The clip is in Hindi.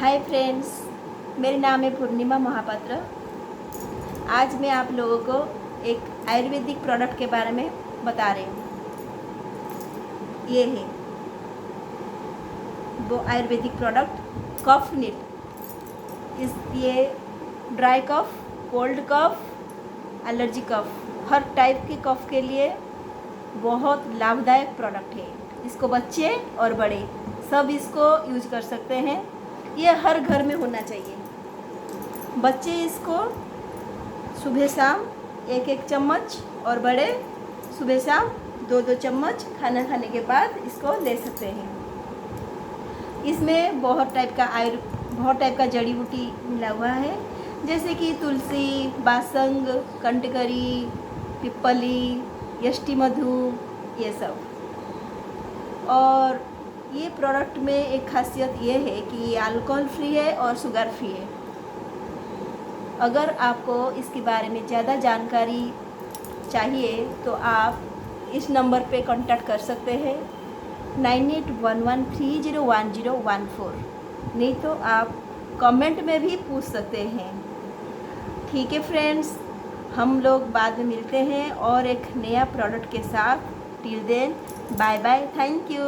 हाय फ्रेंड्स, मेरे नाम है पूर्णिमा महापात्र। आज मैं आप लोगों को एक आयुर्वेदिक प्रोडक्ट के बारे में बता रही हूँ। ये है वो आयुर्वेदिक प्रोडक्ट कफ नीट। ये ड्राई कफ, कोल्ड कफ, एलर्जी कफ, हर टाइप के कफ के लिए बहुत लाभदायक प्रोडक्ट है। इसको बच्चे और बड़े सब इसको यूज कर सकते हैं। ये हर घर में होना चाहिए। बच्चे इसको सुबह शाम एक एक चम्मच और बड़े सुबह शाम दो दो चम्मच खाना खाने के बाद इसको ले सकते हैं। इसमें बहुत टाइप का जड़ी बूटी मिला हुआ है, जैसे कि तुलसी, बासंग, कंटकरी, पिप्पली, यष्टि मधु, ये सब। और ये प्रोडक्ट में एक खासियत ये है कि ये अल्कोहल फ्री है और शुगर फ्री है। अगर आपको इसके बारे में ज़्यादा जानकारी चाहिए तो आप इस नंबर पे कांटेक्ट कर सकते हैं 9811301014। नहीं तो आप कमेंट में भी पूछ सकते हैं। ठीक है फ्रेंड्स, हम लोग बाद में मिलते हैं और एक नया प्रोडक्ट के साथ। Till then bye bye, thank you.